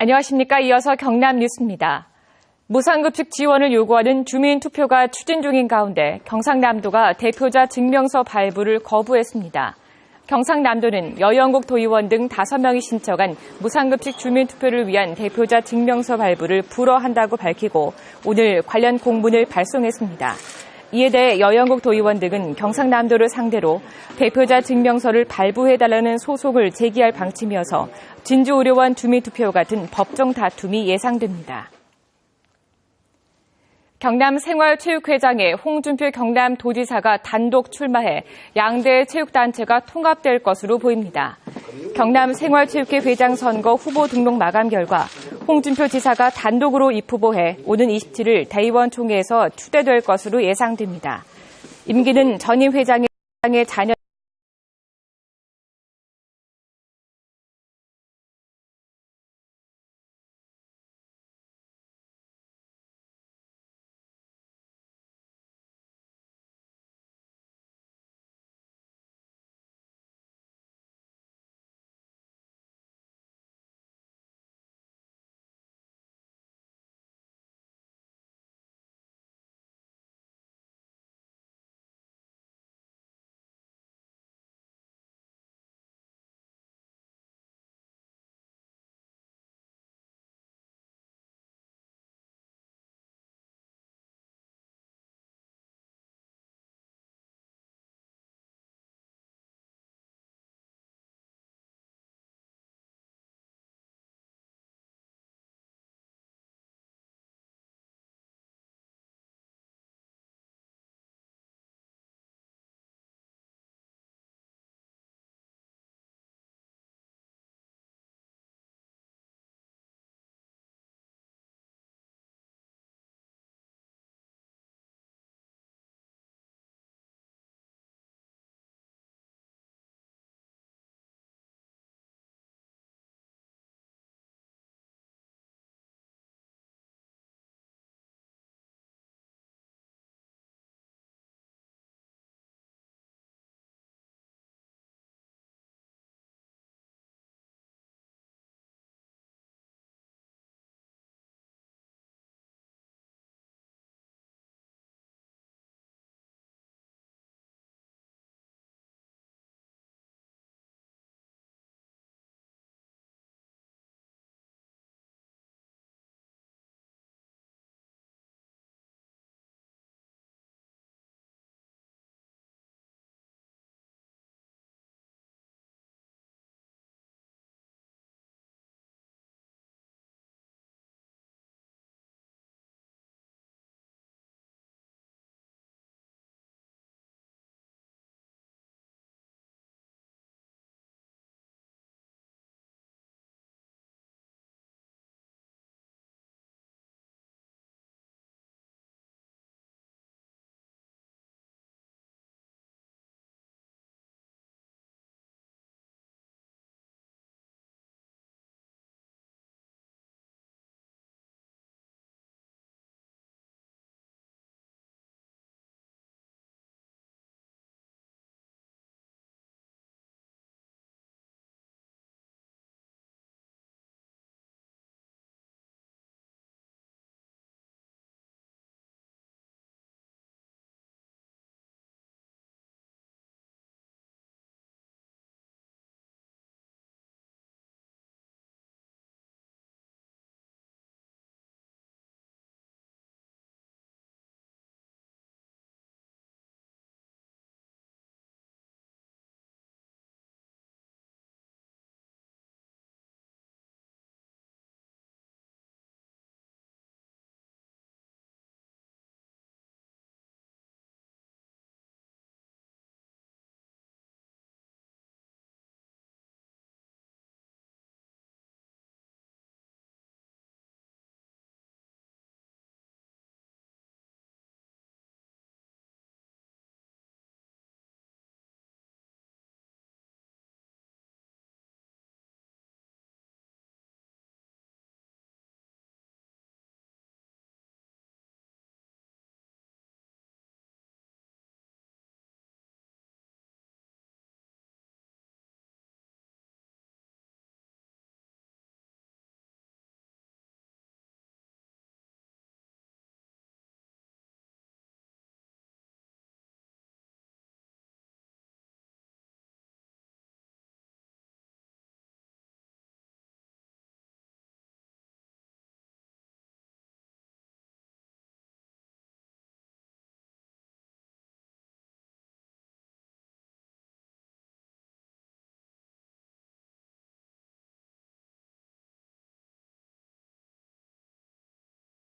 안녕하십니까. 이어서 경남 뉴스입니다. 무상급식 지원을 요구하는 주민투표가 추진 중인 가운데 경상남도가 대표자 증명서 발부를 거부했습니다. 경상남도는 여영국 도의원 등 5명이 신청한 무상급식 주민투표를 위한 대표자 증명서 발부를 불허한다고 밝히고 오늘 관련 공문을 발송했습니다. 이에 대해 여영국 도의원 등은 경상남도를 상대로 대표자 증명서를 발부해달라는 소송을 제기할 방침이어서 진주의료원 주민투표 같은 법정 다툼이 예상됩니다. 경남생활체육회장에 홍준표 경남도지사가 단독 출마해 양대 체육단체가 통합될 것으로 보입니다. 경남생활체육회 회장 선거 후보 등록 마감 결과 홍준표 지사가 단독으로 입후보해 오는 27일 대의원 총회에서 추대될 것으로 예상됩니다. 임기는 전임 회장의 자녀